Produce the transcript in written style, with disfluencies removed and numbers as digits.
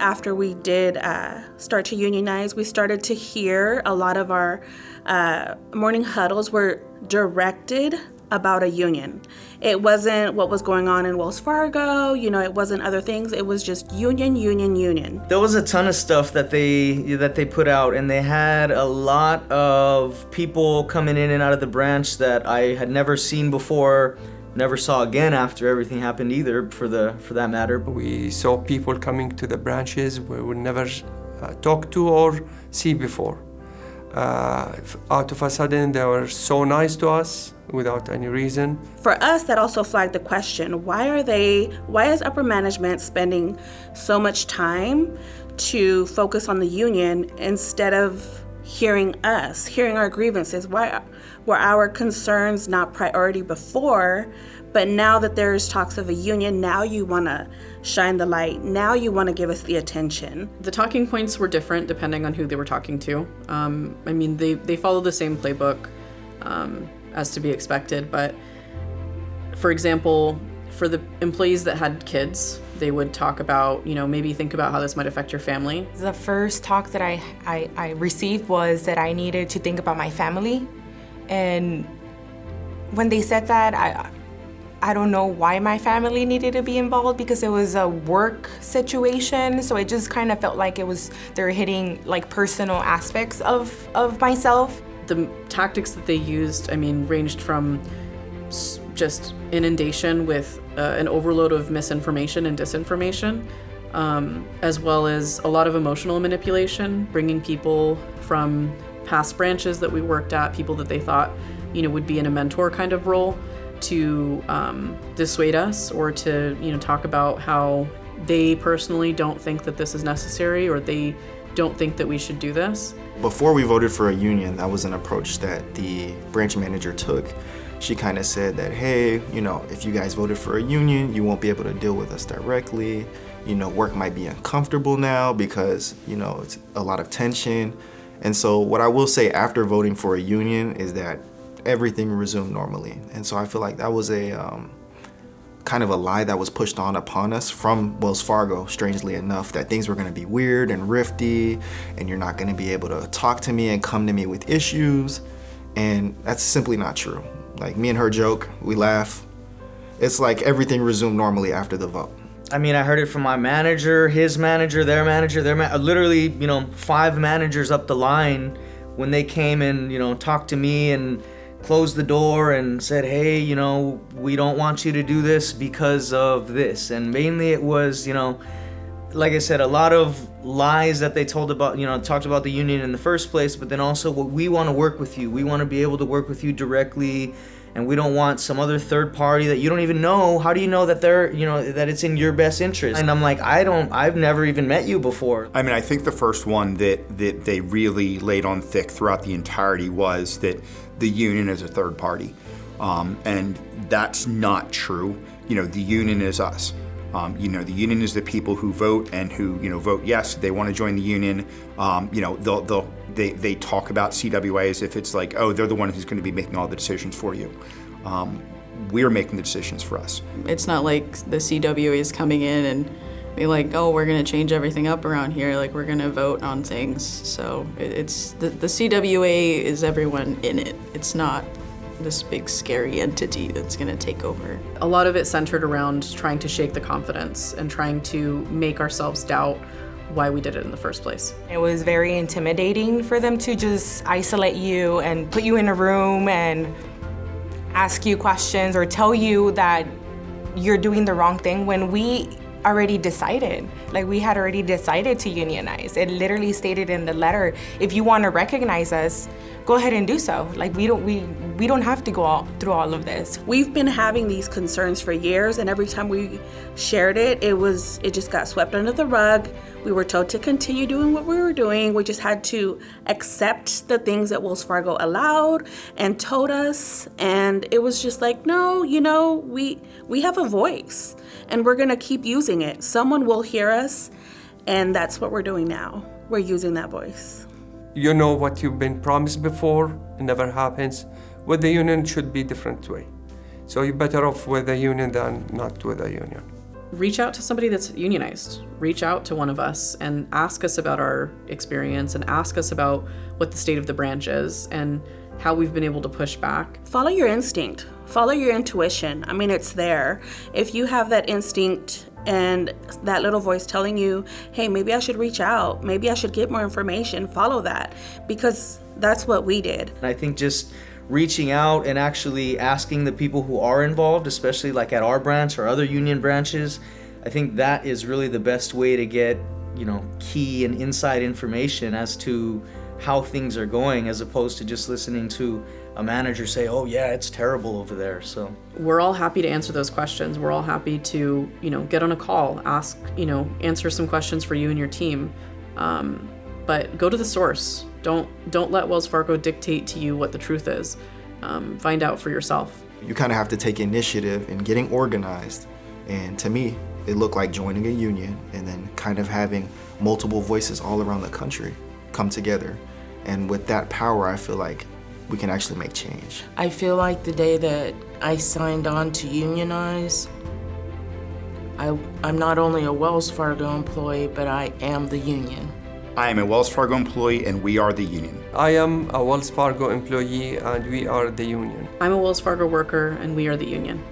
after we did start to unionize, we started to hear a lot of our morning huddles were directed about a union. It wasn't what was going on in Wells Fargo, it wasn't other things. It was just union, union, union. There was a ton of stuff that they put out, and they had a lot of people coming in and out of the branch that I had never seen before, never saw again after everything happened either, for that matter. We saw people coming to the branches we would never talk to or see before. Out of a sudden, they were so nice to us without any reason. For us, that also flagged the question, why is upper management spending so much time to focus on the union instead of hearing us, hearing our grievances? Why were our concerns not priority before, but now that there's talks of a union, now you want to shine the light, now you want to give us the attention? The talking points were different depending on who they were talking to. They follow the same playbook as to be expected, but for example, for the employees that had kids, they would talk about, maybe think about how this might affect your family. The first talk that I received was that I needed to think about my family. And when they said that, I don't know why my family needed to be involved, because it was a work situation. So it just kind of felt like they're hitting like personal aspects of myself. The tactics that they used, ranged from just inundation with an overload of misinformation and disinformation, as well as a lot of emotional manipulation, bringing people from past branches that we worked at, people that they thought, would be in a mentor kind of role, to dissuade us or to, talk about how they personally don't think that this is necessary, or they don't think that we should do this. Before we voted for a union, that was an approach that the branch manager took. She kind of said that, hey, if you guys voted for a union, you won't be able to deal with us directly. Work might be uncomfortable now because, it's a lot of tension. And so what I will say after voting for a union is that everything resumed normally. And so I feel like that was a kind of a lie that was pushed upon us from Wells Fargo, strangely enough, that things were going to be weird and rifty, and you're not going to be able to talk to me and come to me with issues. And that's simply not true. Like, me and her joke, we laugh. It's like everything resumed normally after the vote. I heard it from my manager, his manager, their manager, literally, 5 managers up the line, when they came and, talked to me and closed the door and said, hey, we don't want you to do this because of this. And mainly it was, like I said, a lot of lies that they told about, talked about the union in the first place, but then also, we want to work with you. We want to be able to work with you directly, and we don't want some other third party that you don't even know. How do you know that they're, that it's in your best interest? And I'm like, I've never even met you before. I think the first one that they really laid on thick throughout the entirety was that the union is a third party. And that's not true. The union is us. The union is the people who vote and who, vote yes, they want to join the union. They talk about CWA as if it's like, oh, they're the one who's going to be making all the decisions for you. We're making the decisions for us. It's not like the CWA is coming in and be like, oh, we're going to change everything up around here. Like, we're going to vote on things. So it's the CWA is everyone in it. It's not this big scary entity that's going to take over. A lot of it centered around trying to shake the confidence and trying to make ourselves doubt why we did it in the first place. It was very intimidating for them to just isolate you and put you in a room and ask you questions or tell you that you're doing the wrong thing when we already decided. Like, we had already decided to unionize. It literally stated in the letter, if you want to recognize us, go ahead and do so. Like, we don't have to go through all of this. We've been having these concerns for years, and every time we shared it, it just got swept under the rug. We were told to continue doing what we were doing. We just had to accept the things that Wells Fargo allowed and told us, and it was just like, no, we have a voice, and we're gonna keep using it. Someone will hear us, and that's what we're doing now. We're using that voice. You know what you've been promised before, it never happens. With the union, it should be different way. So you're better off with the union than not with the union. reach out to somebody that's unionized. Reach out to one of us and ask us about our experience and ask us about what the state of the branch is and how we've been able to push back. Follow your instinct. Follow your intuition. I mean, it's there. If you have that instinct and that little voice telling you, hey, maybe I should reach out, maybe I should get more information, follow that, because that's what we did. And I think just reaching out and actually asking the people who are involved, especially like at our branch or other union branches, I think that is really the best way to get, key and inside information as to how things are going, as opposed to just listening to a manager say, oh yeah, it's terrible over there. So we're all happy to answer those questions. We're all happy to, get on a call, ask, answer some questions for you and your team. But go to the source. Don't let Wells Fargo dictate to you what the truth is. Find out for yourself. You kind of have to take initiative in getting organized. And to me, it looked like joining a union and then kind of having multiple voices all around the country come together. And with that power, I feel like we can actually make change. I feel like the day that I signed on to unionize, I'm not only a Wells Fargo employee, but I am the union. I am a Wells Fargo employee and we are the union. I am a Wells Fargo employee and we are the union. I'm a Wells Fargo worker and we are the union.